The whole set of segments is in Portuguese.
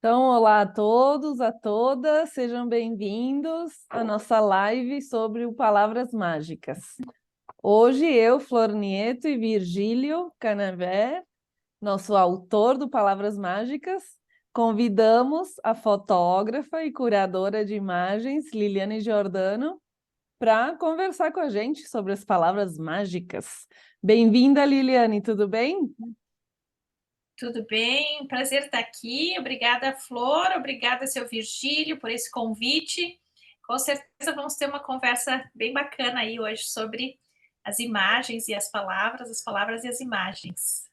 Então, olá a todos, a todas, sejam bem-vindos à nossa live sobre o Palavras Mágicas. Hoje eu, Flor Nieto e Virgílio Canavé, nosso autor do Palavras Mágicas, convidamos a fotógrafa e curadora de imagens, Liliane Giordano, para conversar com a gente sobre as palavras mágicas. Bem-vinda, Liliane, tudo bem? Tudo bem? Prazer estar aqui. Obrigada, Flor. Obrigada, seu Virgílio, por esse convite. Com certeza vamos ter uma conversa bem bacana aí hoje sobre as imagens e as palavras e as imagens.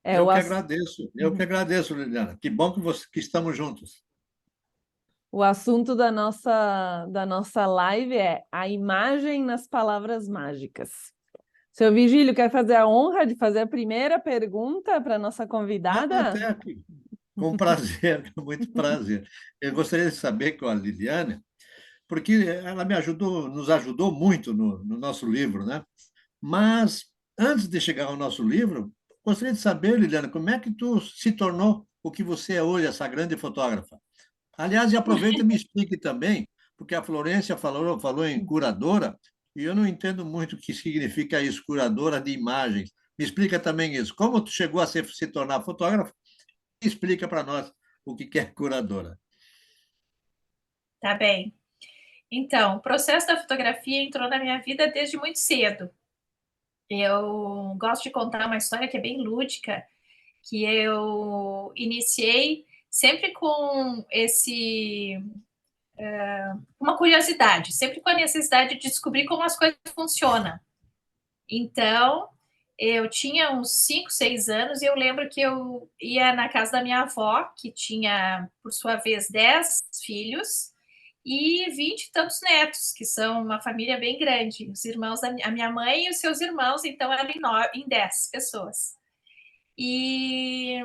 É, Eu o, que ass- agradeço, eu que agradeço, Liliana. Que bom que estamos juntos. O assunto da nossa live é a imagem nas palavras mágicas. Seu Vigílio, quer fazer a honra de fazer a primeira pergunta para a nossa convidada? Até aqui. Com prazer, com muito prazer. Eu gostaria de saber com a Liliane, porque ela nos ajudou muito no nosso livro, né? Mas, antes de chegar ao nosso livro, gostaria de saber, Liliane, como é que tu se tornou o que você é hoje, essa grande fotógrafa? Aliás, e aproveita e me explique também, porque a Florência falou em curadora, e eu não entendo muito o que significa isso, curadora de imagens. Me explica também isso. Como tu chegou a se tornar fotógrafa? Explica para nós o que é curadora. Tá bem. Então, o processo da fotografia entrou na minha vida desde muito cedo. Eu gosto de contar uma história que é bem lúdica, que eu iniciei sempre com uma curiosidade, sempre com a necessidade de descobrir como as coisas funcionam. Então, eu tinha uns 5, 6 anos e eu lembro que eu ia na casa da minha avó, que tinha, por sua vez, 10 filhos e 20 e tantos netos, que são uma família bem grande. Os irmãos, a minha mãe e os seus irmãos, então, eram em 10 pessoas. E,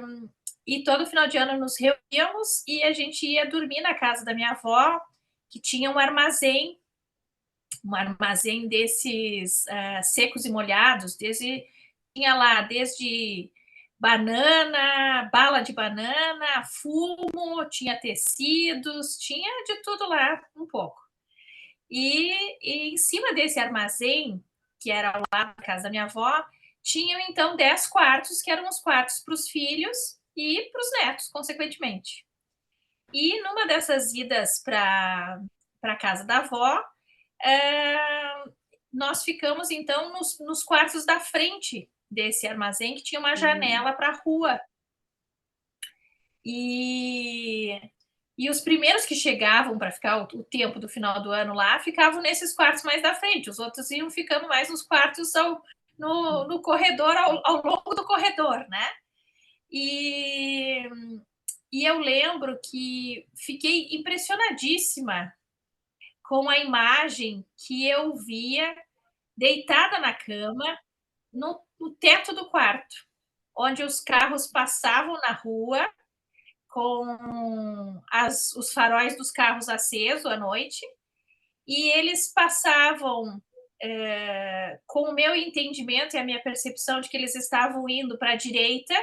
e todo final de ano nos reuníamos e a gente ia dormir na casa da minha avó, que tinha um armazém desses secos e molhados, tinha lá desde banana, bala de banana, fumo, tinha tecidos, tinha de tudo lá um pouco. E em cima desse armazém, que era lá na casa da minha avó, tinham então 10 quartos, que eram os quartos para os filhos e para os netos, consequentemente. E numa dessas idas para a casa da avó, é, nós ficamos então nos quartos da frente desse armazém, que tinha uma janela para a rua. E, e os primeiros que chegavam para ficar o tempo do final do ano lá ficavam nesses quartos mais da frente, os outros iam ficando mais nos quartos no corredor, ao longo do corredor, né? E, e eu lembro que fiquei impressionadíssima com a imagem que eu via deitada na cama, no teto do quarto, onde os carros passavam na rua com os faróis dos carros acesos à noite, e eles passavam com o meu entendimento e a minha percepção de que eles estavam indo para a direita,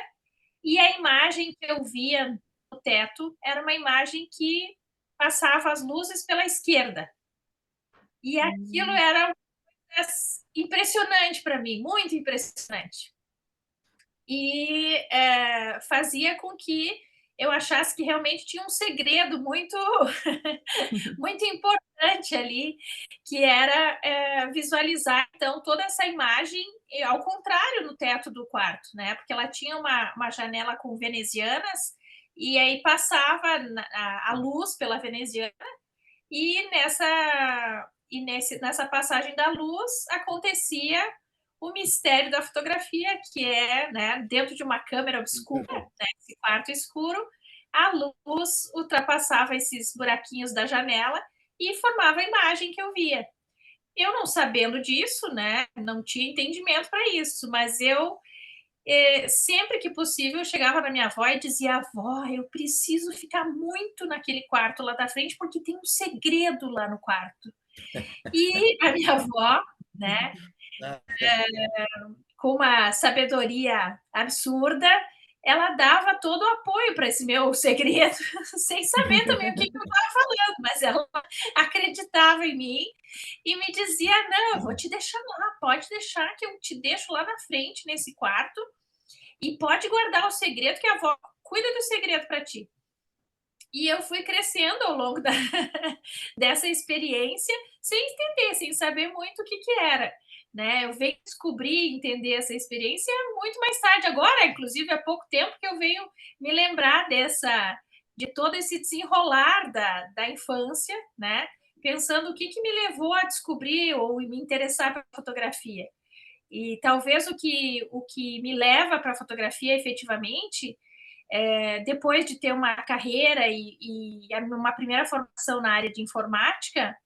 e a imagem que eu via no teto era uma imagem que passava as luzes pela esquerda. E aquilo era impressionante para mim, muito impressionante. E fazia com que eu achasse que realmente tinha um segredo muito, muito importante ali, que era visualizar, então, toda essa imagem ao contrário no teto do quarto, né? Porque ela tinha uma janela com venezianas e aí passava a luz pela veneziana e nessa passagem da luz acontecia o mistério da fotografia, que é, né, dentro de uma câmera obscura, né, esse quarto escuro, a luz ultrapassava esses buraquinhos da janela e formava a imagem que eu via. Eu não sabendo disso, né, não tinha entendimento para isso, mas eu sempre que possível, eu chegava na minha avó e dizia: avó, eu preciso ficar muito naquele quarto lá da frente, porque tem um segredo lá no quarto. E a minha avó, né, com uma sabedoria absurda, ela dava todo o apoio para esse meu segredo, sem saber também o que eu estava falando, mas ela acreditava em mim e me dizia, não, eu vou te deixar lá, pode deixar que eu te deixo lá na frente, nesse quarto, e pode guardar o segredo que a avó cuida do segredo para ti. E eu fui crescendo ao longo dessa experiência, sem entender, sem saber muito o que era. Né? Eu venho descobrir, entender essa experiência muito mais tarde. Agora, inclusive, há pouco tempo que eu venho me lembrar de todo esse desenrolar da infância, né? Pensando o que me levou a descobrir ou me interessar pela fotografia. E talvez o que me leva para a fotografia efetivamente depois de ter uma carreira e uma primeira formação na área de informática,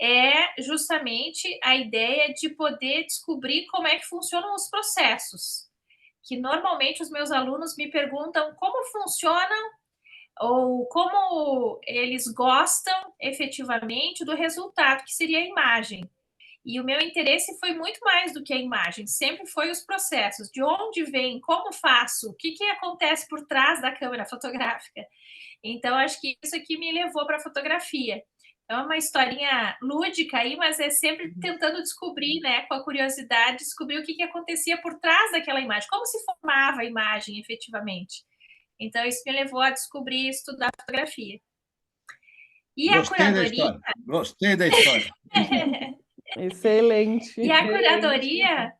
é justamente a ideia de poder descobrir como é que funcionam os processos. Que normalmente os meus alunos me perguntam como funcionam ou como eles gostam efetivamente do resultado, que seria a imagem. E o meu interesse foi muito mais do que a imagem, sempre foi os processos, de onde vem, como faço, o que acontece por trás da câmera fotográfica. Então, acho que isso aqui me levou para a fotografia. É uma historinha lúdica aí, mas é sempre tentando descobrir, né, com a curiosidade, descobrir o que acontecia por trás daquela imagem, como se formava a imagem efetivamente. Então, isso me levou a descobrir e estudar fotografia. E a curadoria... Gostei da história. Excelente. E a curadoria...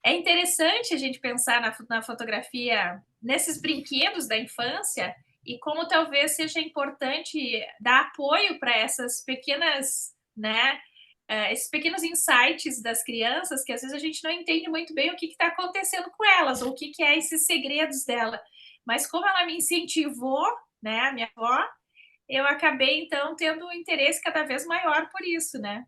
É interessante a gente pensar na fotografia, nesses brinquedos da infância, e como talvez seja importante dar apoio para essas pequenas, né, esses pequenos insights das crianças, que às vezes a gente não entende muito bem o que está acontecendo com elas, ou o que é esses segredos dela. Mas como ela me incentivou, né, a minha avó, eu acabei, então, tendo um interesse cada vez maior por isso, né?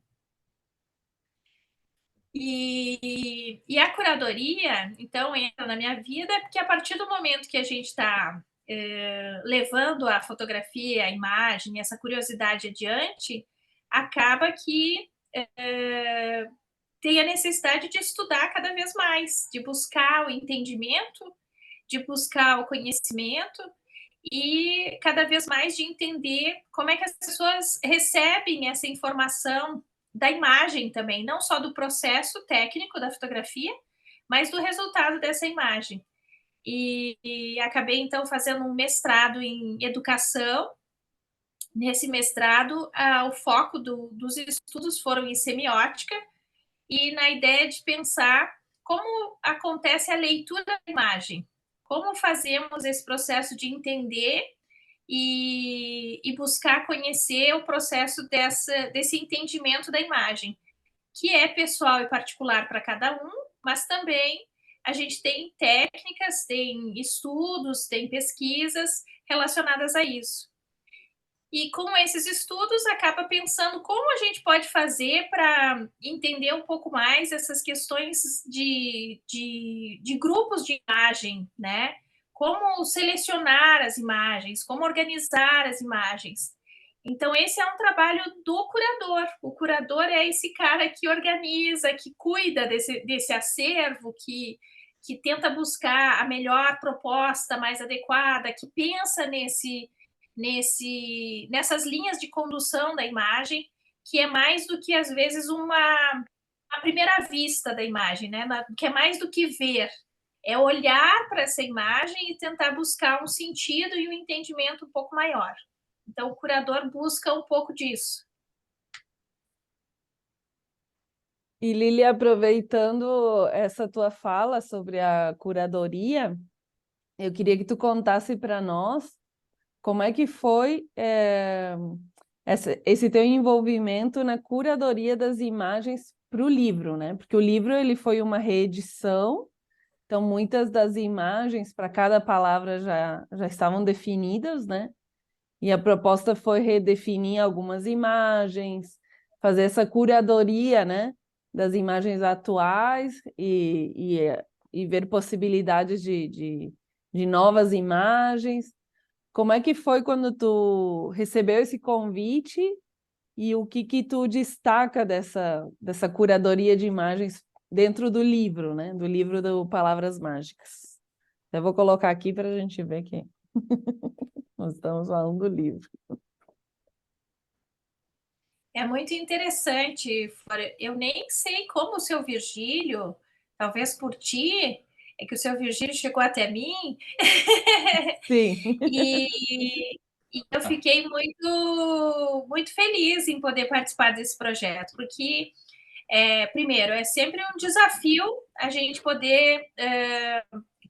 E a curadoria, então, entra na minha vida, porque a partir do momento que a gente está levando a fotografia, a imagem, essa curiosidade adiante, acaba que tem a necessidade de estudar cada vez mais, de buscar o entendimento, de buscar o conhecimento e cada vez mais de entender como é que as pessoas recebem essa informação da imagem também, não só do processo técnico da fotografia, mas do resultado dessa imagem. E acabei, então, fazendo um mestrado em educação. Nesse mestrado, o foco dos estudos foram em semiótica e na ideia de pensar como acontece a leitura da imagem, como fazemos esse processo de entender e buscar conhecer o processo desse entendimento da imagem, que é pessoal e particular para cada um, mas também a gente tem técnicas, tem estudos, tem pesquisas relacionadas a isso. E com esses estudos, acaba pensando como a gente pode fazer para entender um pouco mais essas questões de grupos de imagem, né? Como selecionar as imagens, como organizar as imagens. Então, esse é um trabalho do curador. O curador é esse cara que organiza, que cuida desse acervo, que tenta buscar a melhor proposta mais adequada, que pensa nessas linhas de condução da imagem, que é mais do que, às vezes, a primeira vista da imagem, né? Que é mais do que ver. É olhar para essa imagem e tentar buscar um sentido e um entendimento um pouco maior. Então, o curador busca um pouco disso. E Lili, aproveitando essa tua fala sobre a curadoria, eu queria que tu contasse para nós como é que foi esse teu envolvimento na curadoria das imagens para o livro, né? Porque o livro ele foi uma reedição, então muitas das imagens para cada palavra já estavam definidas, né? E a proposta foi redefinir algumas imagens, fazer essa curadoria, né, das imagens atuais e ver possibilidades de novas imagens. Como é que foi quando tu recebeu esse convite e o que tu destaca dessa curadoria de imagens dentro do livro, né, do livro do Palavras Mágicas? Eu vou colocar aqui para a gente ver que nós estamos falando do livro. É muito interessante, Flora. Eu nem sei como o seu Virgílio, talvez por ti, é que o seu Virgílio chegou até mim, Sim. e, e eu fiquei muito, muito feliz em poder participar desse projeto, porque, primeiro, é sempre um desafio a gente poder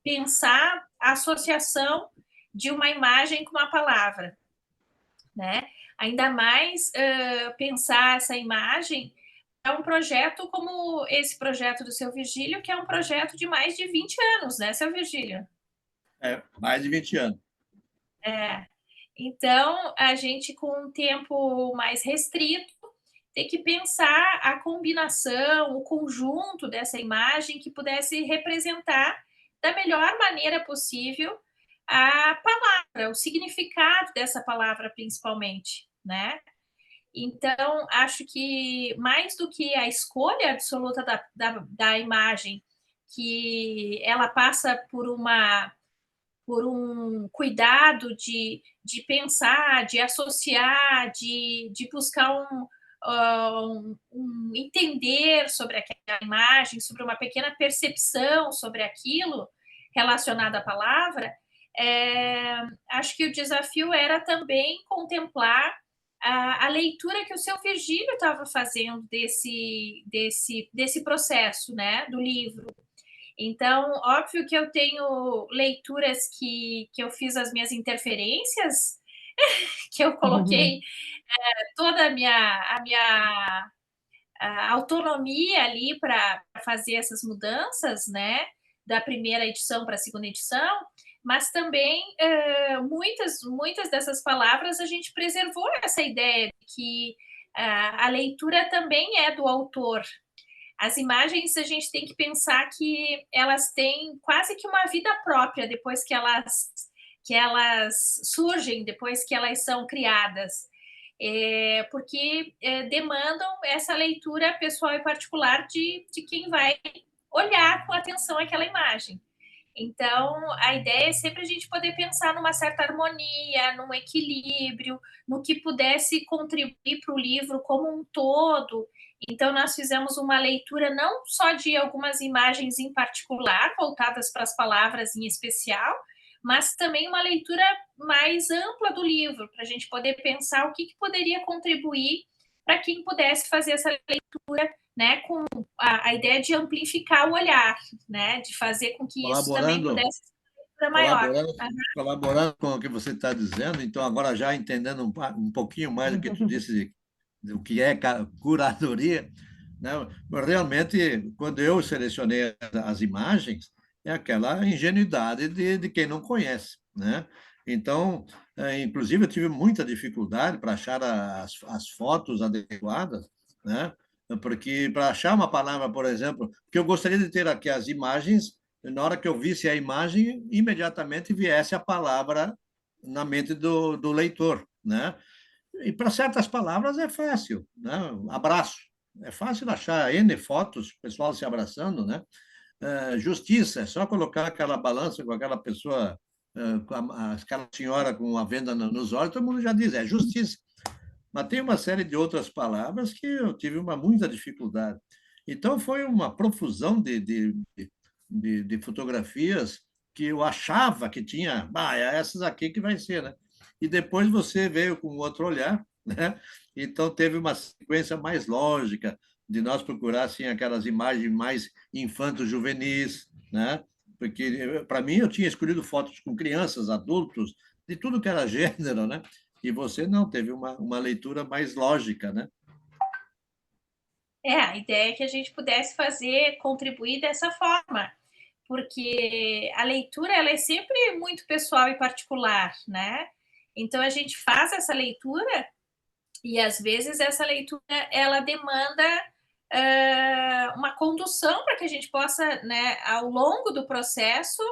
pensar a associação de uma imagem com uma palavra, né? Ainda mais pensar essa imagem é um projeto como esse projeto do seu Virgílio, que é um projeto de mais de 20 anos, né, seu Virgílio? Mais de 20 anos. Então, a gente, com um tempo mais restrito, tem que pensar a combinação, o conjunto dessa imagem que pudesse representar da melhor maneira possível a palavra, o significado dessa palavra, principalmente, né? Então, acho que mais do que a escolha absoluta da imagem, que ela passa por um cuidado de pensar, de associar, de buscar um entender sobre aquela imagem, sobre uma pequena percepção sobre aquilo relacionado à palavra, acho que o desafio era também contemplar a leitura que o seu Virgílio estava fazendo desse processo, né, do livro. Então, óbvio que eu tenho leituras que eu fiz as minhas interferências, que eu coloquei toda a autonomia ali para fazer essas mudanças, né? Da primeira edição para a segunda edição, mas também muitas dessas palavras a gente preservou essa ideia de que a leitura também é do autor. As imagens a gente tem que pensar que elas têm quase que uma vida própria depois que elas surgem, depois que elas são criadas. Porque demandam essa leitura pessoal e particular de quem vai olhar com atenção aquela imagem. Então, a ideia é sempre a gente poder pensar numa certa harmonia, num equilíbrio, no que pudesse contribuir para o livro como um todo. Então, nós fizemos uma leitura não só de algumas imagens em particular, voltadas para as palavras em especial, mas também uma leitura mais ampla do livro, para a gente poder pensar o que poderia contribuir para quem pudesse fazer essa leitura, né, com a ideia de amplificar o olhar, né, de fazer com que isso também Colaborando, pudesse ser uma leitura maior. colaborando, colaborando com o que você está dizendo, então agora já entendendo um pouquinho mais do que tu disse, do que é curadoria, né? Realmente, quando eu selecionei as imagens, é aquela ingenuidade de quem não conhece, né? Então, inclusive, eu tive muita dificuldade para achar as fotos adequadas, né? Porque para achar uma palavra, por exemplo, que eu gostaria de ter aqui as imagens, na hora que eu visse a imagem, imediatamente viesse a palavra na mente do leitor, né? E para certas palavras é fácil, né? Abraço. É fácil achar N fotos, pessoal se abraçando, né? Justiça, é só colocar aquela balança com aquela pessoa, aquela senhora com a venda nos olhos, todo mundo já diz, é justiça. Mas tem uma série de outras palavras que eu tive muita dificuldade. Então, foi uma profusão de fotografias que eu achava que tinha, é essas aqui que vai ser, né? E depois você veio com outro olhar, né? Então, teve uma sequência mais lógica de nós procurar assim, aquelas imagens mais infanto-juvenis, né? Porque, para mim, eu tinha escolhido fotos com crianças, adultos, de tudo que era gênero, né? E você não, teve uma leitura mais lógica, né? A ideia é que a gente pudesse fazer, contribuir dessa forma, porque a leitura ela é sempre muito pessoal e particular, né? Então a gente faz essa leitura e às vezes essa leitura ela demanda uma condução para que a gente possa, né, ao longo do processo,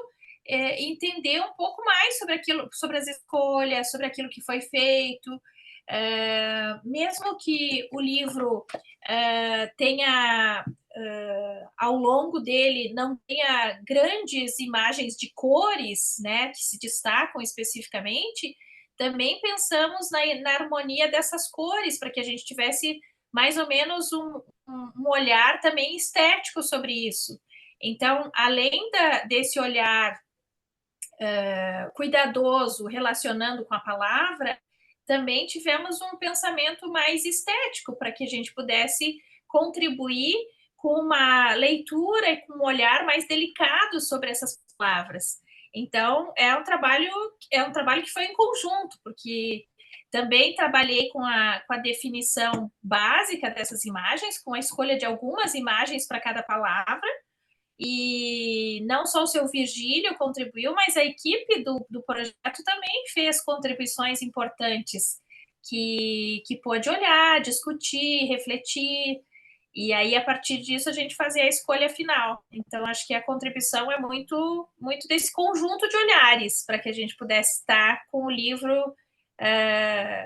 entender um pouco mais sobre aquilo, sobre as escolhas, sobre aquilo que foi feito. Mesmo que o livro tenha ao longo dele não tenha grandes imagens de cores, né, que se destacam especificamente, também pensamos na harmonia dessas cores, para que a gente tivesse mais ou menos um olhar também estético sobre isso. Então, além desse olhar cuidadoso relacionando com a palavra, também tivemos um pensamento mais estético para que a gente pudesse contribuir com uma leitura e com um olhar mais delicado sobre essas palavras. Então, é um trabalho que foi em conjunto, porque também trabalhei com a definição básica dessas imagens, com a escolha de algumas imagens para cada palavra, e não só o seu Virgílio contribuiu, mas a equipe do projeto também fez contribuições importantes, que pôde olhar, discutir, refletir, e aí, a partir disso, a gente fazia a escolha final. Então, acho que a contribuição é muito, muito desse conjunto de olhares, para que a gente pudesse estar com o livro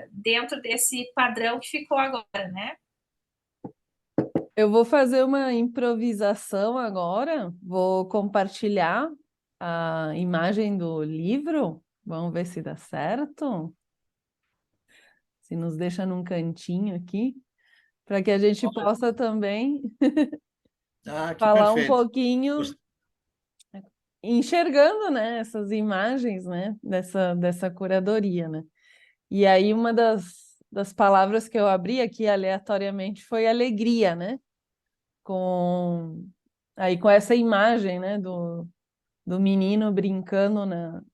dentro desse padrão que ficou agora, né? Eu vou fazer uma improvisação agora, vou compartilhar a imagem do livro, vamos ver se dá certo, se nos deixa num cantinho aqui, para que a gente possa também Que falar um perfeito. pouquinho, enxergando, né, essas imagens, né, dessa curadoria, né? E aí uma das palavras que eu abri aqui aleatoriamente foi alegria, né? Com essa imagem, né, do menino brincando Na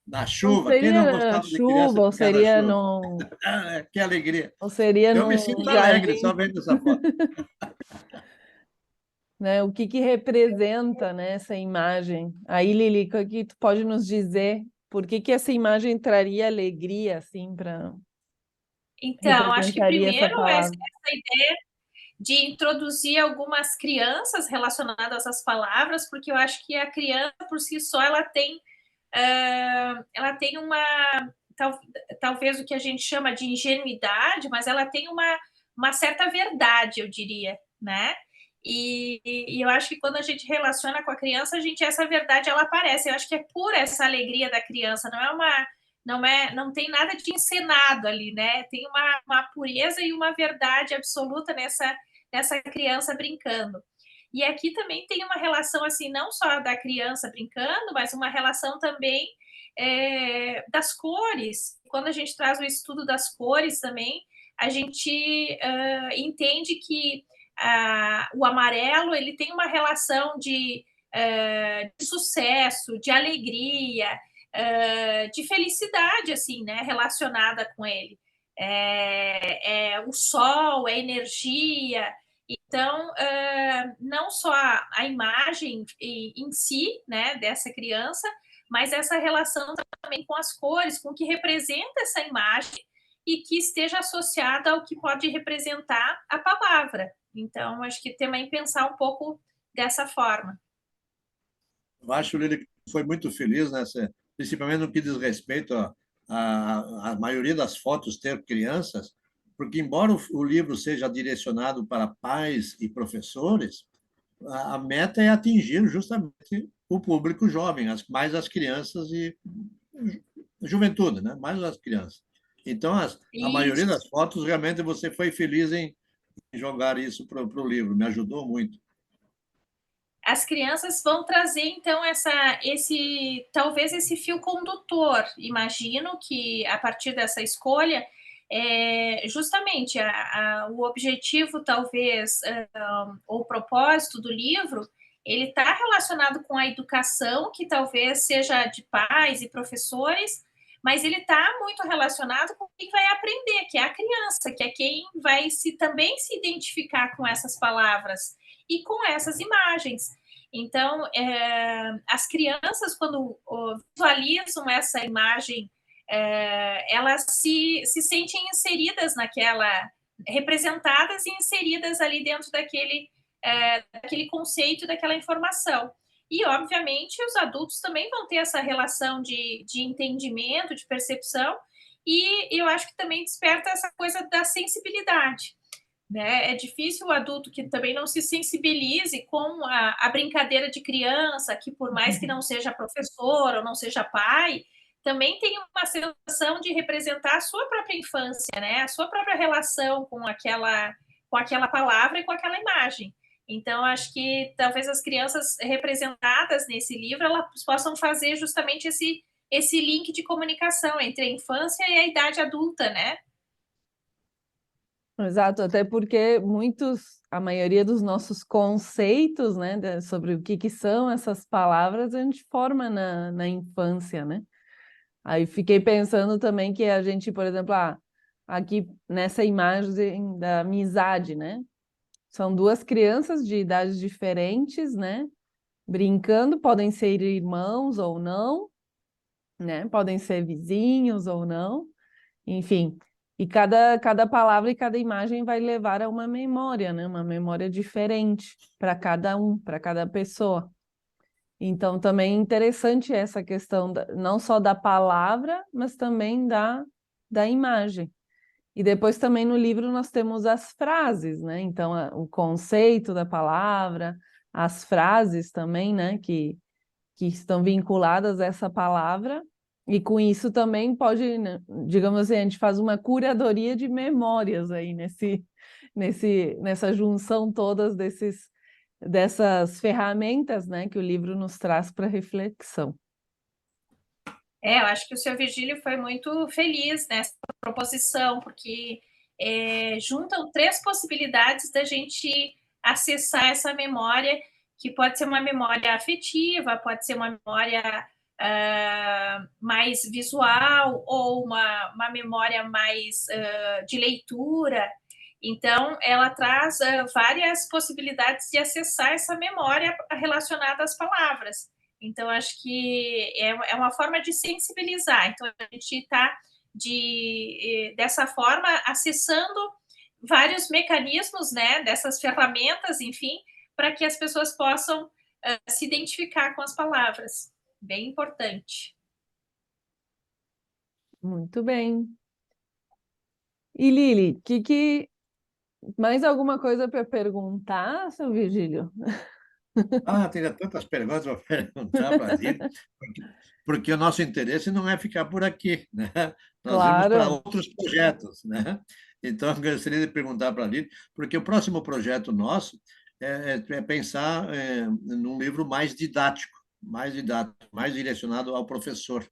não chuva, quem não seria gostava de criança chuva, brincar na chuva? Que alegria. ou seria Eu me num sinto alegre jardim, só vendo essa foto. né? O que representa, né, essa imagem? Aí, Lili, o que tu pode nos dizer? Por que essa imagem traria alegria, assim, para Então, acho que representaria essa primeiro essa palavra? ideia de introduzir algumas crianças relacionadas às palavras, porque eu acho que a criança, por si só, ela tem talvez o que a gente chama de ingenuidade, mas ela tem uma certa verdade, eu diria, né? E eu acho que quando a gente relaciona com a criança, essa verdade ela aparece. Eu acho que é pura essa alegria da criança, não tem nada de encenado ali, né? Tem uma pureza e uma verdade absoluta nessa criança brincando. E aqui também tem uma relação assim, não só da criança brincando, mas uma relação também das cores. Quando a gente traz o estudo das cores também, a gente entende que o amarelo ele tem uma relação de sucesso, de alegria, de felicidade, assim, né, relacionada com ele. O sol, a energia. Então, não só a imagem em si, né, dessa criança, mas essa relação também com as cores, com o que representa essa imagem e que esteja associada ao que pode representar a palavra. Então, acho que também pensar um pouco dessa forma. Eu acho, Lili, que foi muito feliz, principalmente no que diz respeito à maioria das fotos ter crianças, porque, embora o livro seja direcionado para pais e professores, a meta é atingir justamente o público jovem, mais as crianças e juventude, né? Mais as crianças. Então, a maioria das fotos, realmente, você foi feliz em jogar isso para o livro, me ajudou muito. As crianças vão trazer, então, talvez esse fio condutor. Imagino que, a partir dessa escolha, justamente o objetivo, talvez, ou o propósito do livro, ele está relacionado com a educação, que talvez seja de pais e professores, mas ele está muito relacionado com quem vai aprender, que é a criança, que é quem vai também se identificar com essas palavras e com essas imagens. Então, as crianças, quando visualizam essa imagem, elas se sentem inseridas representadas e inseridas ali dentro daquele conceito, daquela informação. E, obviamente, os adultos também vão ter essa relação de entendimento, de percepção, e eu acho que também desperta essa coisa da sensibilidade. né? É difícil o adulto que também não se sensibilize com a brincadeira de criança, que por mais que não seja professor ou não seja pai, também tem uma sensação de representar a sua própria infância, né? A sua própria relação com aquela palavra e com aquela imagem. Então, acho que talvez as crianças representadas nesse livro elas possam fazer justamente esse link de comunicação entre a infância e a idade adulta, né? Exato, até porque a maioria dos nossos conceitos, né, sobre o que são essas palavras, a gente forma na infância, né? Aí fiquei pensando também que a gente, por exemplo, aqui nessa imagem da amizade, né? São duas crianças de idades diferentes, né? Brincando, podem ser irmãos ou não, né? Podem ser vizinhos ou não, enfim. E cada palavra e cada imagem vai levar a uma memória, né? Uma memória diferente para cada um, para cada pessoa. Então, também é interessante essa questão não só da palavra, mas também da imagem. E depois também no livro nós temos as frases, né? Então, o conceito da palavra, as frases também, né? Que estão vinculadas a essa palavra. E com isso também pode, né, digamos assim, a gente faz uma curadoria de memórias aí nessa junção todas dessas ferramentas, né, que o livro nos traz para reflexão. Eu acho que o seu Virgílio foi muito feliz nessa proposição, porque juntam três possibilidades da gente acessar essa memória, que pode ser uma memória afetiva, pode ser uma memória mais visual ou uma memória mais de leitura. Então, ela traz várias possibilidades de acessar essa memória relacionada às palavras. Então, acho que é uma forma de sensibilizar. Então, a gente está, dessa forma, acessando vários mecanismos, né, dessas ferramentas, enfim, para que as pessoas possam se identificar com as palavras. Bem importante. Muito bem. E Lili, mais alguma coisa para perguntar, seu Virgílio? Teria tantas perguntas para perguntar para a Lili, porque o nosso interesse não é ficar por aqui, né? Nós vamos para Claro. outros projetos, né? Então, eu gostaria de perguntar para a Lili, porque o próximo projeto nosso é pensar num livro mais didático, mais direcionado ao professor.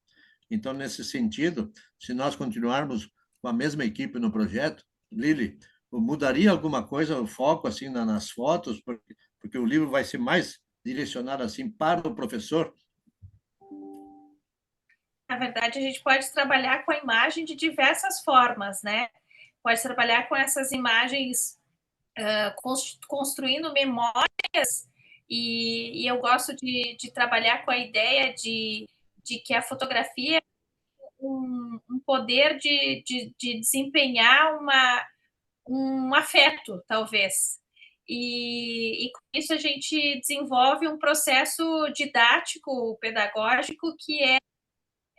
Então, nesse sentido, se nós continuarmos com a mesma equipe no projeto, Lili, mudaria alguma coisa o foco assim nas fotos, porque o livro vai ser mais direcionado assim para o professor? Na verdade, a gente pode trabalhar com a imagem de diversas formas, né? Pode trabalhar com essas imagens construindo memórias, e eu gosto de trabalhar com a ideia de que a fotografia é um poder de desempenhar um afeto, talvez. E com isso a gente desenvolve um processo didático, pedagógico, que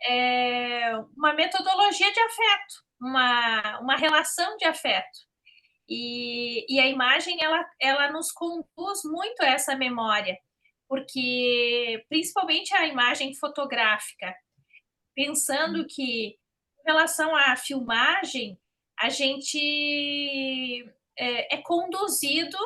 é uma metodologia de afeto, uma relação de afeto. E a imagem, ela nos conduz muito a essa memória, porque, principalmente a imagem fotográfica, pensando que, em relação à filmagem, a gente é conduzido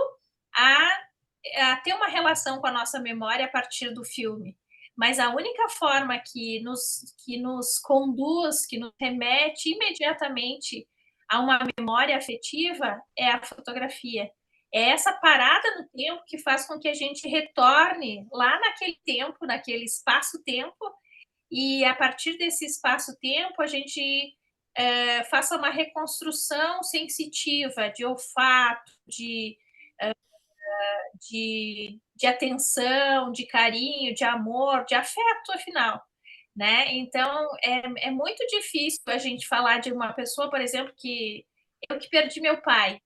a ter uma relação com a nossa memória a partir do filme. Mas a única forma que nos conduz, que nos remete imediatamente a uma memória afetiva é a fotografia. É essa parada no tempo que faz com que a gente retorne lá naquele tempo, naquele espaço-tempo, e a partir desse espaço-tempo a gente faça uma reconstrução sensitiva de olfato, de atenção, de carinho, de amor, de afeto, afinal. Né? Então, é muito difícil a gente falar de uma pessoa, por exemplo, que eu que perdi meu pai.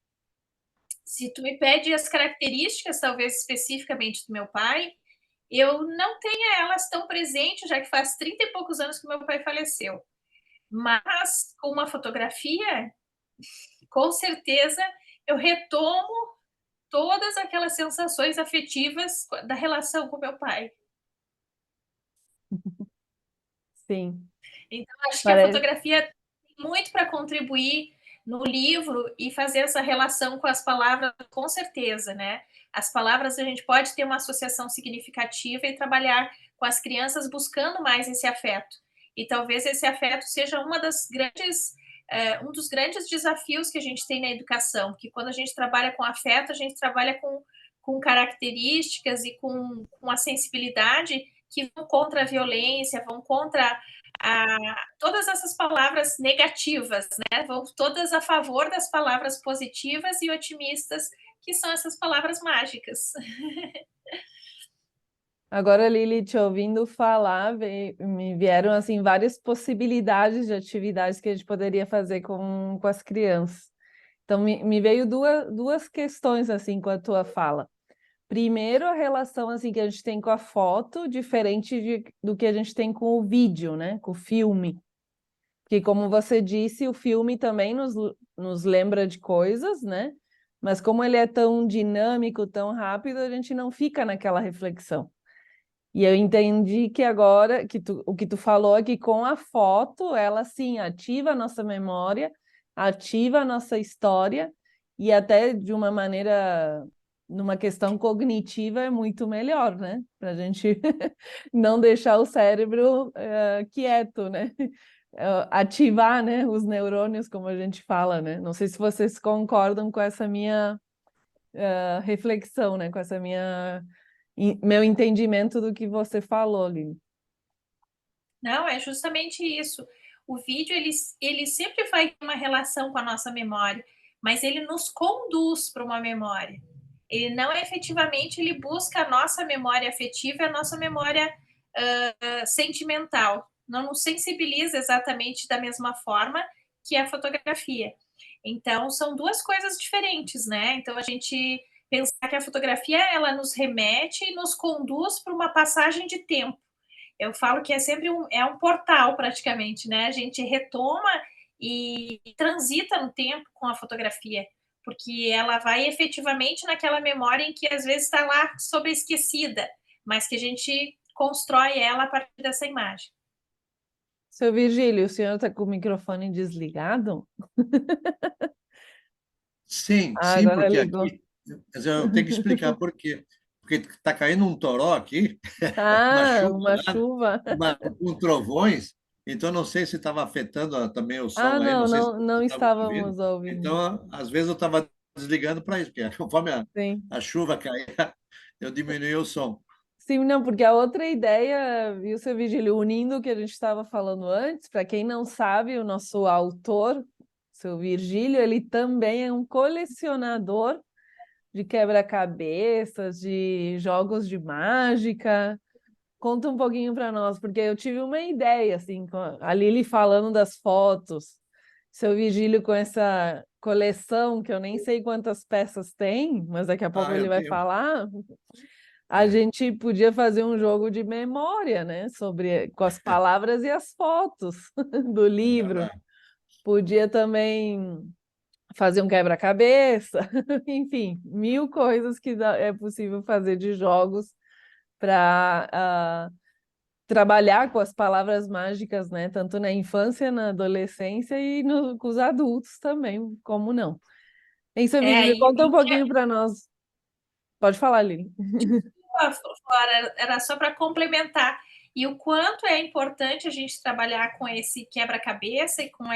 Se tu me pede as características, talvez especificamente do meu pai, eu não tenha elas tão presentes, já que faz 30 e poucos anos que meu pai faleceu. Mas com uma fotografia, com certeza eu retomo todas aquelas sensações afetivas da relação com meu pai. Sim, Então, acho que a parece. fotografia tem muito para contribuir no livro e fazer essa relação com as palavras, com certeza, né? As palavras a gente pode ter uma associação significativa e trabalhar com as crianças buscando mais esse afeto. E talvez esse afeto seja um dos grandes desafios que a gente tem na educação, porque quando a gente trabalha com afeto, a gente trabalha com características e com a sensibilidade que vão contra a violência, vão contra todas essas palavras negativas, né? Vão todas a favor das palavras positivas e otimistas, que são essas palavras mágicas. Agora, Lili, te ouvindo falar, me vieram assim várias possibilidades de atividades que a gente poderia fazer com as crianças. Então, me veio duas questões assim com a tua fala. Primeiro, a relação assim que a gente tem com a foto, diferente do que a gente tem com o vídeo, né? Com o filme. Que, como você disse, o filme também nos lembra de coisas, né? Mas como ele é tão dinâmico, tão rápido, a gente não fica naquela reflexão. E eu entendi que agora, o que tu falou é que com a foto, ela sim ativa a nossa memória, ativa a nossa história, e até de uma maneira, numa questão cognitiva, é muito melhor, né? Para a gente não deixar o cérebro quieto, né? Ativar, né, os neurônios, como a gente fala, né? Não sei se vocês concordam com essa minha reflexão, né? Com essa meu entendimento do que você falou, Lili. Não, é justamente isso. O vídeo, ele sempre vai ter uma relação com a nossa memória, mas ele nos conduz para uma memória. Ele não efetivamente, ele busca a nossa memória afetiva e a nossa memória sentimental. Não nos sensibiliza exatamente da mesma forma que a fotografia. Então, são duas coisas diferentes, né? Então, a gente pensar que a fotografia, ela nos remete e nos conduz para uma passagem de tempo. Eu falo que é sempre um portal, praticamente, né? A gente retoma e transita no tempo com a fotografia, porque ela vai efetivamente naquela memória em que às vezes está lá esquecida, mas que a gente constrói ela a partir dessa imagem. Seu Virgílio, o senhor está com o microfone desligado? Sim, Ah, sim, agora porque ligou. aqui, quer dizer, eu tenho que explicar por quê. Porque está caindo um toró aqui, uma Ah, chuva, uma chuva. com trovões, então não sei se estava afetando também o Ah, som aí, não não, sei se não, você não estava ouvindo. estávamos ouvindo. Então, às vezes eu estava desligando para isso, porque conforme Sim. a chuva caía, eu diminuía o som. Sim, não, porque a outra ideia, viu, seu Virgílio, unindo o que a gente estava falando antes, para quem não sabe, o nosso autor, seu Virgílio, ele também é um colecionador de quebra-cabeças, de jogos de mágica. Conta um pouquinho para nós, porque eu tive uma ideia, assim, com a Lili falando das fotos, seu Virgílio com essa coleção, que eu nem sei quantas peças tem, mas daqui a pouco Ah, ele eu vai tenho. falar. A É, gente podia fazer um jogo de memória, né? Com as palavras e as fotos do é livro. verdade. Podia também fazer um quebra-cabeça, enfim, mil coisas que é possível fazer de jogos para trabalhar com as palavras mágicas, né? Tanto na infância, na adolescência e com os adultos também, como não? Hein, seu Virgílio, E conta um pouquinho para nós. Pode falar, Lili. fora, era só para complementar. E o quanto é importante a gente trabalhar com esse quebra-cabeça e com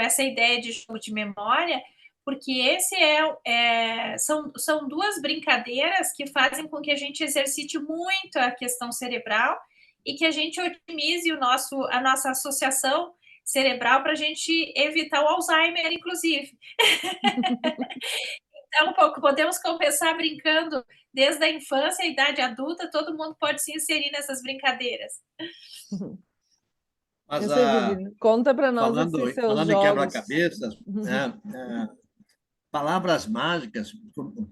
essa ideia de jogo de memória, porque são duas brincadeiras que fazem com que a gente exercite muito a questão cerebral e que a gente otimize a nossa associação cerebral para a gente evitar o Alzheimer, inclusive. Então, podemos começar brincando desde a infância, a idade adulta, todo mundo pode se inserir nessas brincadeiras. Mas Eu sei, Virgílio. Conta para nós esses seus falando em jogos. quebra-cabeças, palavras mágicas,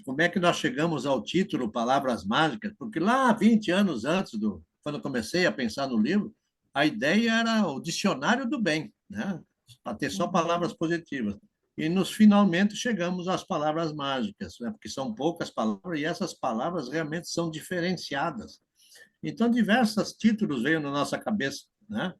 como é que nós chegamos ao título Palavras Mágicas? Porque lá, 20 anos antes, quando eu comecei a pensar no livro, a ideia era o dicionário do bem, né? Para ter só palavras positivas. e finalmente chegamos às palavras mágicas, né? Porque são poucas palavras e essas palavras realmente são diferenciadas. Então, diversos títulos veio na nossa cabeça, né?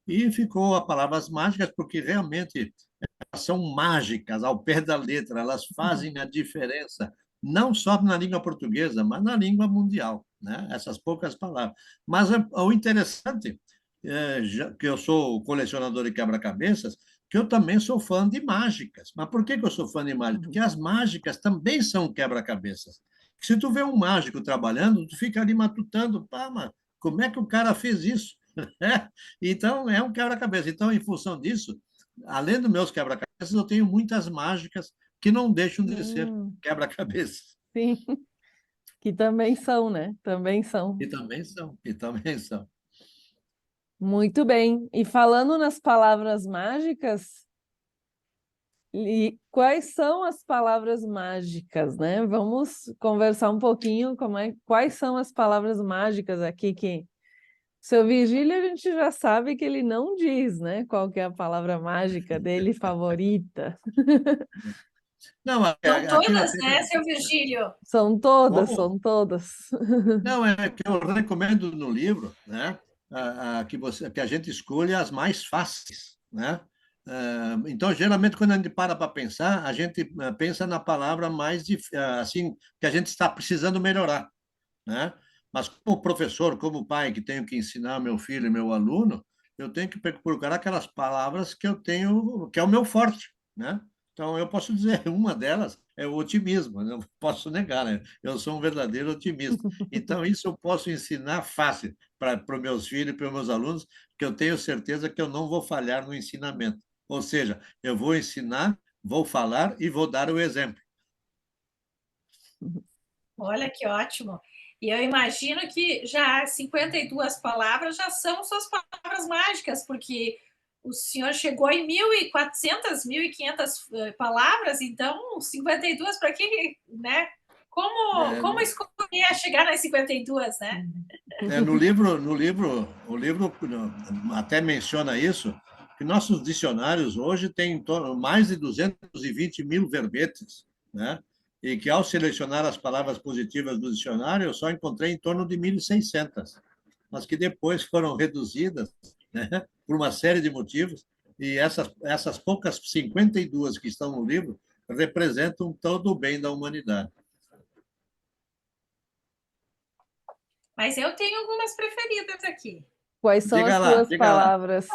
E ficou a palavras mágicas porque realmente elas são mágicas ao pé da letra, elas fazem a diferença, não só na língua portuguesa, mas na língua mundial, né? Essas poucas palavras. Mas o interessante que eu sou colecionador de quebra-cabeças, que eu também sou fã de mágicas. Mas por que eu sou fã de mágicas? Porque as mágicas também são quebra-cabeças. Se tu vê um mágico trabalhando, tu fica ali matutando, pá, mas como é que o cara fez isso? Então, é um quebra-cabeça. Então, em função disso, além dos meus quebra-cabeças, eu tenho muitas mágicas que não deixam de ser quebra-cabeças. Sim, que também são, né? Também são. E também são, e também são. Muito bem. E falando nas palavras mágicas, e quais são as palavras mágicas, né? Vamos conversar um pouquinho quais são as palavras mágicas aqui que seu Virgílio a gente já sabe que ele não diz, né? Qual que é a palavra mágica dele favorita. Não, São aqui eu todas, né, tenho. seu Virgílio? São todas, Como? são todas. Não, é que eu recomendo no livro, né, que a gente escolha as mais fáceis, né? Então, geralmente, quando a gente para pensar, a gente pensa na palavra mais assim que a gente está precisando melhorar, né? Mas como professor, como pai que tenho que ensinar meu filho e meu aluno, eu tenho que procurar aquelas palavras que eu tenho, que é o meu forte, né? Então, eu posso dizer, uma delas é o otimismo, não posso negar, né? Eu sou um verdadeiro otimista. Então, isso eu posso ensinar fácil para os meus filhos e para os meus alunos, que eu tenho certeza que eu não vou falhar no ensinamento. Ou seja, eu vou ensinar, vou falar e vou dar o exemplo. Olha que ótimo. E eu imagino que já 52 palavras já são suas palavras mágicas, porque o senhor chegou em 1.400, 1.500 palavras, então 52 para que, né? Como É, escolher chegar nas 52, né? o livro até menciona isso, que nossos dicionários hoje têm em torno, mais de 220 mil verbetes, né? E que ao selecionar as palavras positivas do dicionário, eu só encontrei em torno de 1.600, mas que depois foram reduzidas, né? Por uma série de motivos, e essas poucas 52 que estão no livro representam todo o bem da humanidade. Mas eu tenho algumas preferidas aqui. Quais são as Diga lá, suas diga lá. palavras?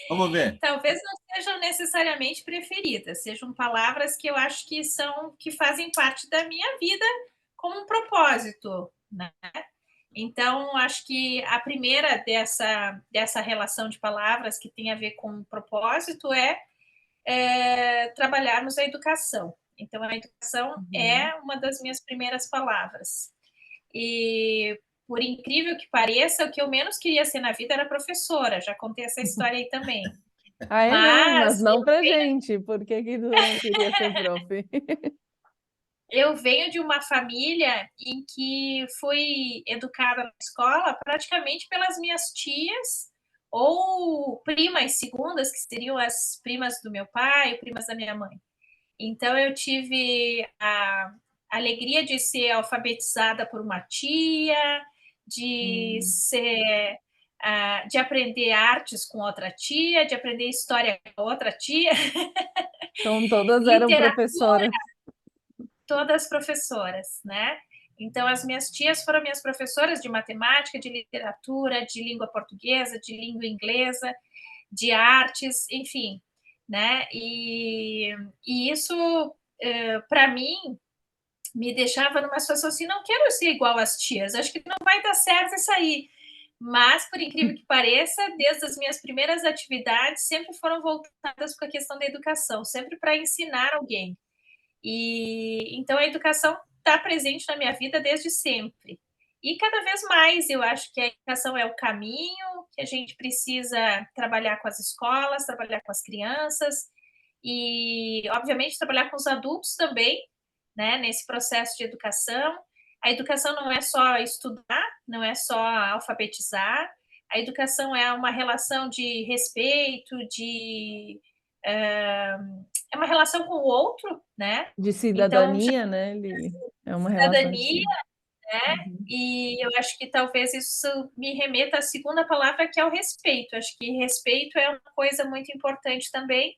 Vamos ver. Talvez não sejam necessariamente preferidas, sejam palavras que eu acho que fazem parte da minha vida como um propósito, né? Então, acho que a primeira dessa relação de palavras que tem a ver com um propósito é trabalharmos a educação. Então, a educação é uma das minhas primeiras palavras. E, por incrível que pareça, o que eu menos queria ser na vida era professora. Já contei essa história aí também. Ah, é, não, mas Mas não pra gente. Por que que tu não queria ser prof? eu venho de uma família em que fui educada na escola praticamente pelas minhas tias ou primas segundas, que seriam as primas do meu pai, primas da minha mãe. Então, eu tive a alegria de ser alfabetizada por uma tia, de ser, de aprender artes com outra tia, de aprender história com outra tia, Então, todas eram literatura, professoras. todas professoras, né? Então, as minhas tias foram minhas professoras de matemática, de literatura, de língua portuguesa, de língua inglesa, de artes, enfim, né? E isso, para mim, me deixava numa situação assim, não quero ser igual às tias, acho que não vai dar certo isso aí. Mas, por incrível que pareça, desde as minhas primeiras atividades, sempre foram voltadas para a questão da educação, sempre para ensinar alguém. E então a educação está presente na minha vida desde sempre. E cada vez mais eu acho que a educação é o caminho, que a gente precisa trabalhar com as escolas, trabalhar com as crianças e, obviamente, trabalhar com os adultos também, né, nesse processo de educação. A educação não é só estudar, não é só alfabetizar. A educação é uma relação de respeito, de é uma relação com o outro, né? De Então, cidadania, né? É uma relação de cidadania, cidadania. né? E eu acho que talvez isso me remeta à segunda palavra, que é o respeito. Acho que respeito é uma coisa muito importante também,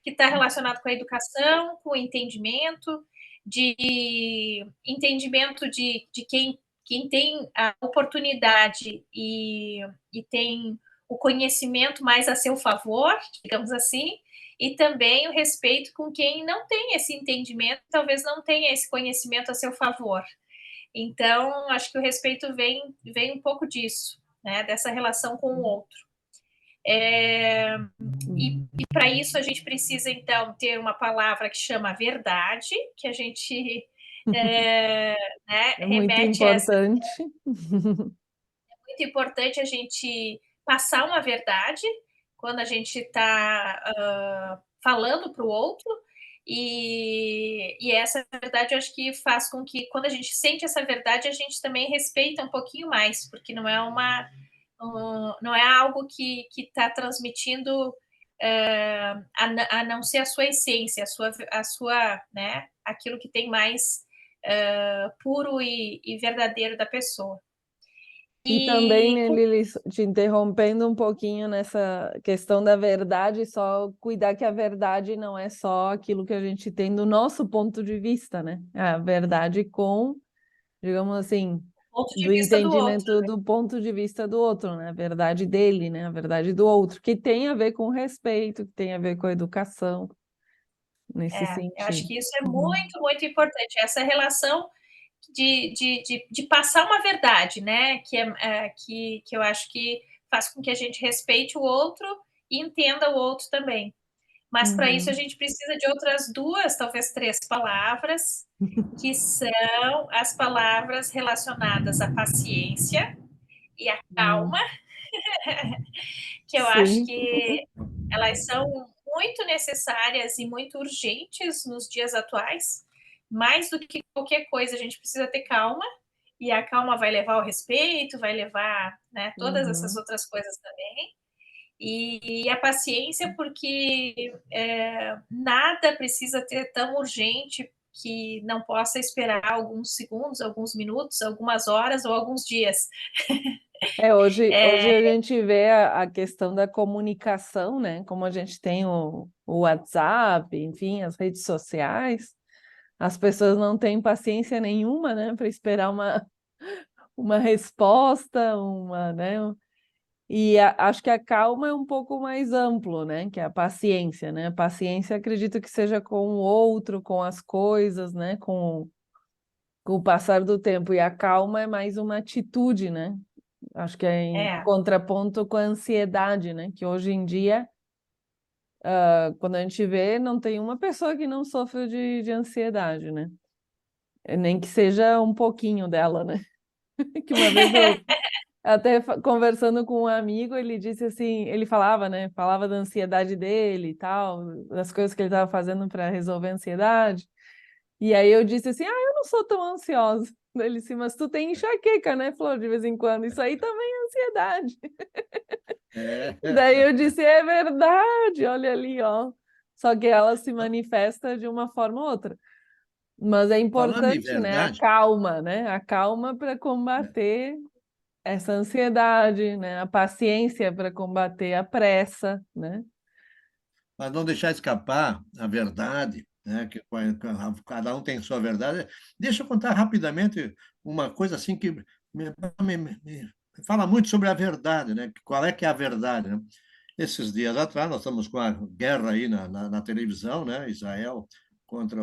que está relacionado com a educação, com o entendimento, de quem tem a oportunidade e tem o conhecimento mais a seu favor, digamos assim, e também o respeito com quem não tem esse entendimento, talvez não tenha esse conhecimento a seu favor. Então, acho que o respeito vem um pouco disso, né? Dessa relação com o outro. E para isso a gente precisa, então, ter uma palavra que chama verdade, que a gente né, É muito remete a essa. importante. Muito importante a gente passar uma verdade quando a gente está falando para o outro. E essa verdade eu acho que faz com que, quando a gente sente essa verdade, a gente também respeita um pouquinho mais, porque não é algo que está transmitindo a não ser a sua essência, né, aquilo que tem mais puro e verdadeiro da pessoa. E também, E né, Lili, te interrompendo um pouquinho nessa questão da verdade, só cuidar que a verdade não é só aquilo que a gente tem do nosso ponto de vista, né? A verdade com, digamos assim, ponto de do vista do outro. entendimento do ponto de vista do outro, né? A verdade dele, né? A verdade do outro, que tem a ver com respeito, que tem a ver com a educação, nesse Eu acho sentido. que isso é muito, muito importante, essa relação de passar uma verdade, né? Que eu acho que faz com que a gente respeite o outro e entenda o outro também. Mas para isso a gente precisa de outras duas, talvez três palavras, que são as palavras relacionadas à paciência e à calma, que eu acho Sim. que elas são muito necessárias e muito urgentes nos dias atuais. Mais do que qualquer coisa, a gente precisa ter calma, e a calma vai levar ao respeito, vai levar, né, todas essas outras coisas também. E a paciência, porque nada precisa ter tão urgente que não possa esperar alguns segundos, alguns minutos, algumas horas ou alguns dias. Hoje a gente vê a questão da comunicação, né? Como a gente tem o WhatsApp, enfim, as redes sociais, as pessoas não têm paciência nenhuma, né, para esperar uma resposta, né? E acho que a calma é um pouco mais amplo, né? Que é a paciência, né? A paciência acredito que seja com o outro, com as coisas, né? Com o passar do tempo. E a calma é mais uma atitude, né? Acho que é em contraponto com a ansiedade, né? Que hoje em dia, quando a gente vê, não tem uma pessoa que não sofre de ansiedade, né? Nem que seja um pouquinho dela, né? Que uma vez eu até conversando com um amigo, ele disse assim, ele falava, né? Falava da ansiedade dele e tal, das coisas que ele estava fazendo para resolver a ansiedade. E aí eu disse assim, eu não sou tão ansiosa. Ele disse, mas tu tem enxaqueca, né, Flor, de vez em quando. Isso aí também é ansiedade. Daí eu disse, é verdade, olha ali, ó. Só que ela se manifesta de uma forma ou outra. Mas é Falando em importante, né? A verdade, calma, né? A calma para combater essa ansiedade, né? A paciência para combater a pressa, né? para não deixar escapar a verdade, né, que cada um tem sua verdade. Deixa eu contar rapidamente uma coisa assim que me fala muito sobre a verdade, né? Qual é que é a verdade, né? Esses dias atrás, nós estamos com a guerra aí na televisão, né? Israel contra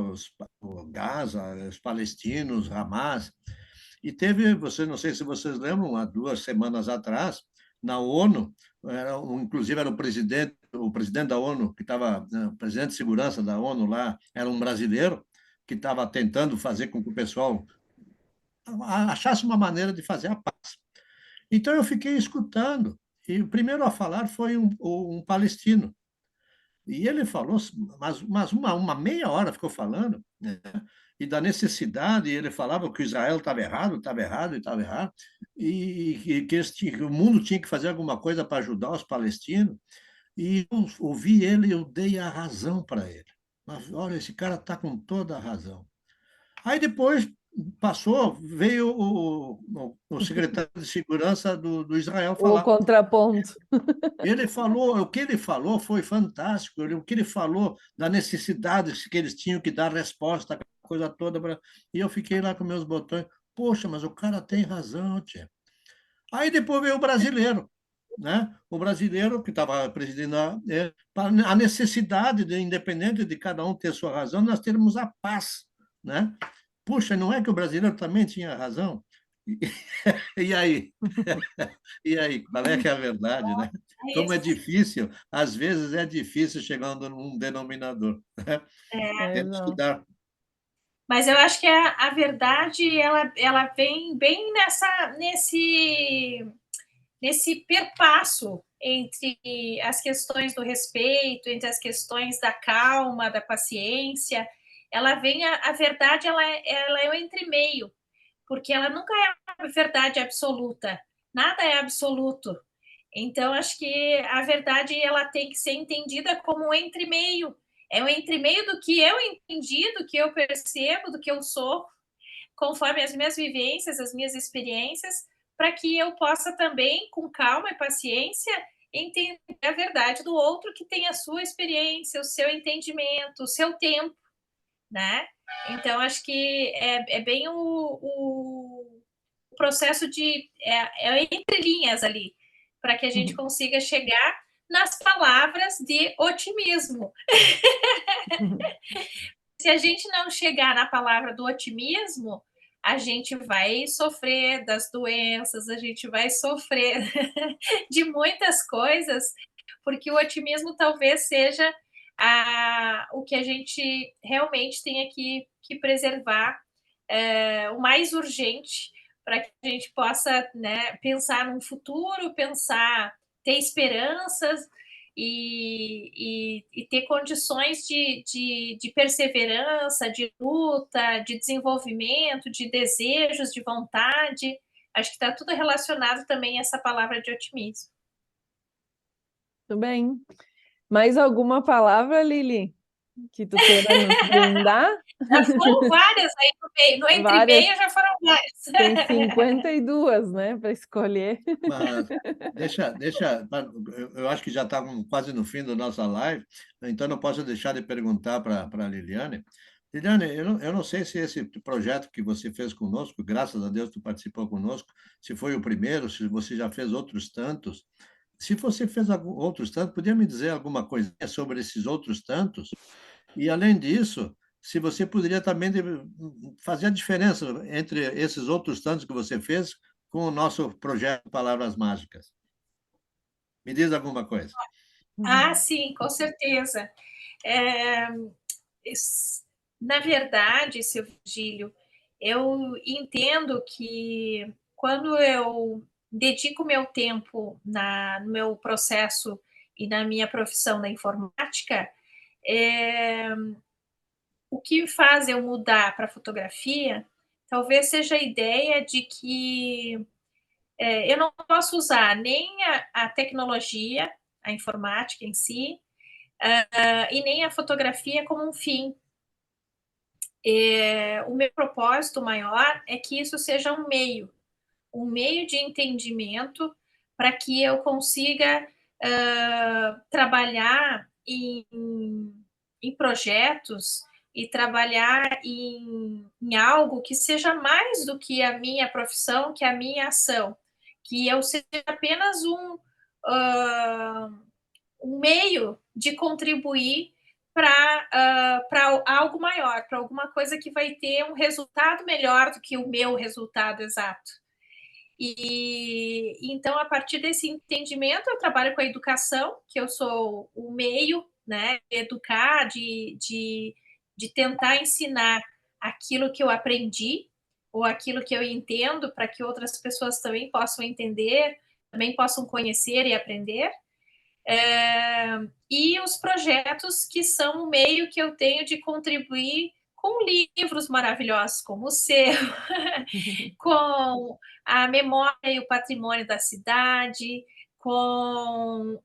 o Gaza, os palestinos, Hamas. E teve, não sei se vocês lembram, há 2 semanas atrás, na ONU, inclusive era o presidente da ONU, que estava, o presidente de segurança da ONU lá, era um brasileiro, que estava tentando fazer com que o pessoal achasse uma maneira de fazer a paz. Então eu fiquei escutando, e o primeiro a falar foi um palestino. E ele falou, mas uma meia hora ficou falando, né? E da necessidade, ele falava que Israel estava errado, estava errado, estava errado, e que o mundo tinha que fazer alguma coisa para ajudar os palestinos. E eu ouvi ele, eu dei a razão para ele. Mas, olha, esse cara está com toda a razão. Aí depois passou, veio o secretário de segurança do Israel O falar. contraponto. Ele falou, o que ele falou foi fantástico. O que ele falou da necessidade que eles tinham que dar resposta, a coisa toda. E eu fiquei lá com meus botões. Poxa, mas o cara tem razão, tia. Aí depois veio o brasileiro, né? O brasileiro que estava presidindo a necessidade de, independente de cada um ter sua razão, nós termos a paz, né? Puxa, não é que o brasileiro também tinha razão? E, e aí? E aí, qual é que é a verdade, né? Como é Esse, difícil, às vezes é difícil chegar num denominador, né? Temos que Exato. dar. mas eu acho que a verdade ela vem bem nesse perpasso entre as questões do respeito, entre as questões da calma, da paciência. Ela vem, a verdade ela é o entremeio, porque ela nunca é a verdade absoluta. Nada é absoluto. Então, acho que a verdade ela tem que ser entendida como um entremeio. É um entremeio do que eu entendi, do que eu percebo, do que eu sou, conforme as minhas vivências, as minhas experiências, para que eu possa também, com calma e paciência, entender a verdade do outro que tem a sua experiência, o seu entendimento, o seu tempo, né? Então, acho que é bem o processo de... É entre linhas ali, para que a gente consiga chegar nas palavras de otimismo. Se a gente não chegar na palavra do otimismo, a gente vai sofrer das doenças, a gente vai sofrer de muitas coisas, porque o otimismo talvez seja o que a gente realmente tenha que preservar, o mais urgente, para que a gente possa, né, pensar num futuro, ter esperanças e ter condições de perseverança, de luta, de desenvolvimento, de desejos, de vontade. Acho que está tudo relacionado também a essa palavra de otimismo. Tudo bem. Mais alguma palavra, Lili, que tu queira nos brindar? Já foram várias aí no meio, no entre e Várias. meia já foram várias. Tem 52, né, para escolher. Mas eu acho que já está quase no fim da nossa live, então não posso deixar de perguntar para a Liliane. Liliane, eu não sei se esse projeto que você fez conosco, graças a Deus tu participou conosco, se foi o primeiro, se você já fez outros tantos. Se você fez outros tantos, podia me dizer alguma coisinha sobre esses outros tantos? E, além disso, se você poderia também fazer a diferença entre esses outros tantos que você fez com o nosso projeto Palavras Mágicas. Me diz alguma coisa. Sim, com certeza. É, na verdade, seu Virgílio, eu entendo que quando eu dedico meu tempo no meu processo e na minha profissão na informática, é, o que faz eu mudar para a fotografia talvez seja a ideia de que eu não posso usar nem a tecnologia, a informática em si, e nem a fotografia como um fim. O meu propósito maior é que isso seja um meio de entendimento para que eu consiga trabalhar em projetos e trabalhar em algo que seja mais do que a minha profissão, que a minha ação, que eu seja apenas um meio de contribuir para algo maior, para alguma coisa que vai ter um resultado melhor do que o meu resultado exato. E então, a partir desse entendimento, eu trabalho com a educação, que eu sou o meio, né, de educar, de tentar ensinar aquilo que eu aprendi ou aquilo que eu entendo para que outras pessoas também possam entender, também possam conhecer e aprender. E os projetos que são o meio que eu tenho de contribuir com livros maravilhosos como o seu, com a memória e o patrimônio da cidade, com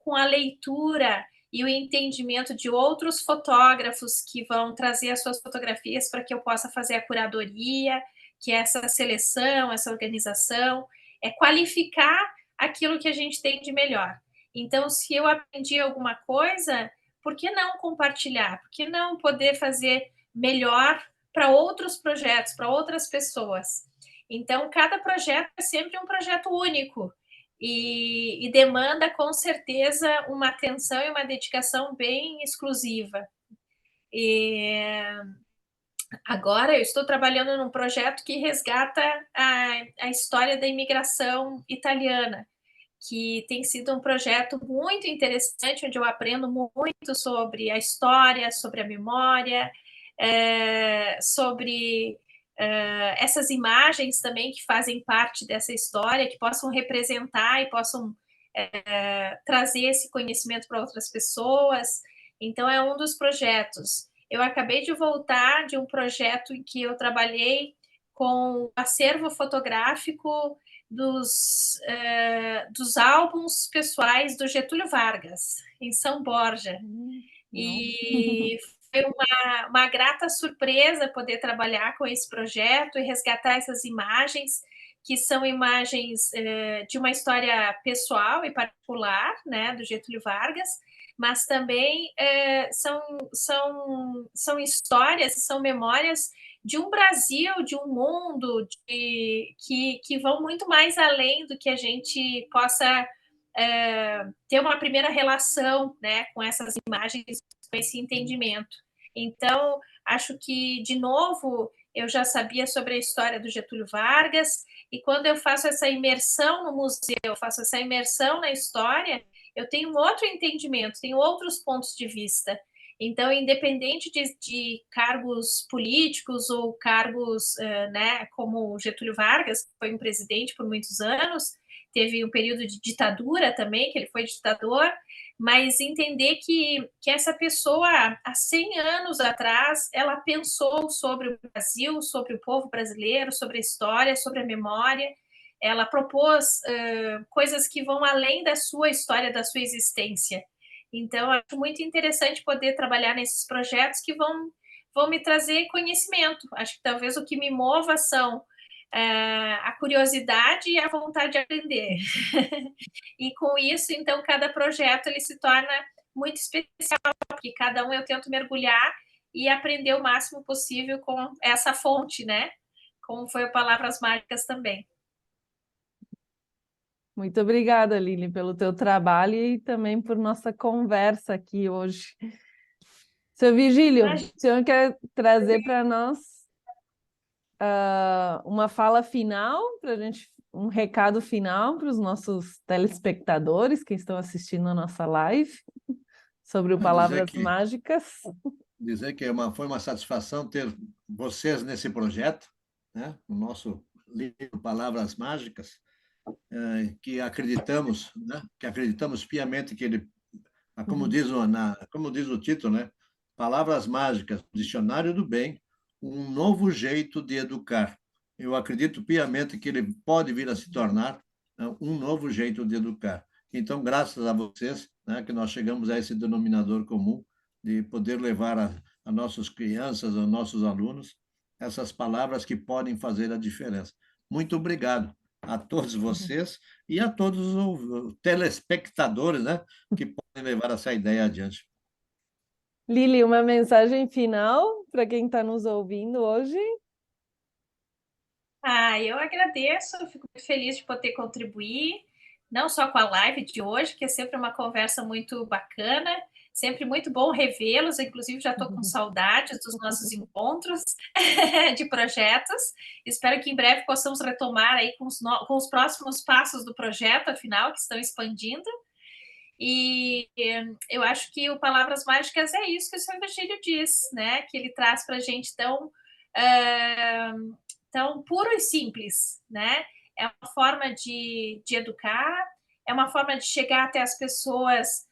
com a leitura e o entendimento de outros fotógrafos que vão trazer as suas fotografias para que eu possa fazer a curadoria, que é essa seleção, essa organização, é qualificar aquilo que a gente tem de melhor. Então, se eu aprendi alguma coisa, por que não compartilhar? Por que não poder fazer melhor para outros projetos, para outras pessoas? Então, cada projeto é sempre um projeto único e demanda, com certeza, uma atenção e uma dedicação bem exclusiva. E agora eu estou trabalhando num projeto que resgata a história da imigração italiana, que tem sido um projeto muito interessante, onde eu aprendo muito sobre a história, sobre a memória, sobre essas imagens também que fazem parte dessa história, que possam representar e possam trazer esse conhecimento para outras pessoas. Então, é um dos projetos. Eu acabei de voltar de um projeto em que eu trabalhei com o acervo fotográfico dos álbuns pessoais do Getúlio Vargas, em São Borja. E foi uma grata surpresa poder trabalhar com esse projeto e resgatar essas imagens, que são imagens de uma história pessoal e particular, né, do Getúlio Vargas, mas também são histórias, são memórias de um Brasil, de um mundo que vão muito mais além do que a gente possa ter uma primeira relação, né, com essas imagens, com esse entendimento. Então, acho que, de novo, eu já sabia sobre a história do Getúlio Vargas, e quando eu faço essa imersão no museu, faço essa imersão na história, eu tenho um outro entendimento, tenho outros pontos de vista. Então, independente de cargos políticos ou cargos, né, como Getúlio Vargas, que foi um presidente por muitos anos, teve um período de ditadura também, que ele foi ditador, mas entender que essa pessoa, há 100 anos atrás, ela pensou sobre o Brasil, sobre o povo brasileiro, sobre a história, sobre a memória, ela propôs coisas que vão além da sua história, da sua existência. Então, acho muito interessante poder trabalhar nesses projetos que vão me trazer conhecimento. Acho que talvez o que me mova são a curiosidade e a vontade de aprender. E com isso, então, cada projeto ele se torna muito especial, porque cada um eu tento mergulhar e aprender o máximo possível com essa fonte, né? Como foi o Palavras Mágicas também. Muito obrigada, Lili, pelo teu trabalho e também por nossa conversa aqui hoje. Seu Virgílio, o senhor quer trazer para nós uma fala final, para a gente, um recado final para os nossos telespectadores que estão assistindo a nossa live sobre o Palavras Mágicas? Dizer que foi uma satisfação ter vocês nesse projeto, né? O nosso livro Palavras Mágicas, que acreditamos, né? Que acreditamos piamente que ele, como diz o título, né? Palavras Mágicas, Dicionário do Bem, um novo jeito de educar. Eu acredito piamente que ele pode vir a se tornar, né, um novo jeito de educar. Então, graças a vocês, né, que nós chegamos a esse denominador comum de poder levar a nossas crianças, aos nossos alunos, essas palavras que podem fazer a diferença. Muito obrigado a todos vocês e a todos os telespectadores, né, que podem levar essa ideia adiante. Lili, uma mensagem final para quem está nos ouvindo hoje? Eu agradeço, fico muito feliz de poder contribuir, não só com a live de hoje, que é sempre uma conversa muito bacana, sempre muito bom revê-los, inclusive já estou com saudades dos nossos encontros de projetos. Espero que em breve possamos retomar aí com os próximos passos do projeto, afinal, que estão expandindo. E eu acho que o Palavras Mágicas é isso que o Sr. Virgílio diz, né? Que ele traz para a gente tão puro e simples, né? É uma forma de educar, é uma forma de chegar até as pessoas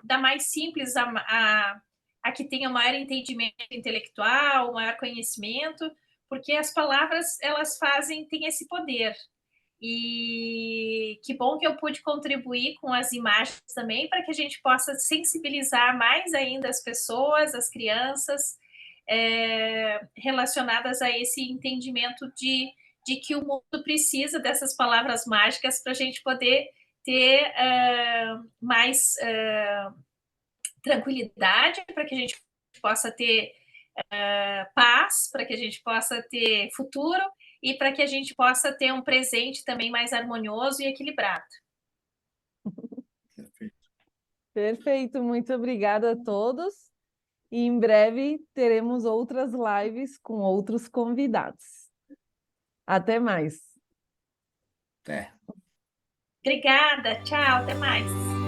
da mais simples a que tenha o maior entendimento intelectual, o maior conhecimento, porque as palavras, elas têm esse poder. E que bom que eu pude contribuir com as imagens também para que a gente possa sensibilizar mais ainda as pessoas, as crianças, relacionadas a esse entendimento de que o mundo precisa dessas palavras mágicas para a gente poder ter mais tranquilidade, para que a gente possa ter paz, para que a gente possa ter futuro e para que a gente possa ter um presente também mais harmonioso e equilibrado. Perfeito. Perfeito, muito obrigada a todos. E em breve teremos outras lives com outros convidados. Até mais. Até. Obrigada, tchau, até mais.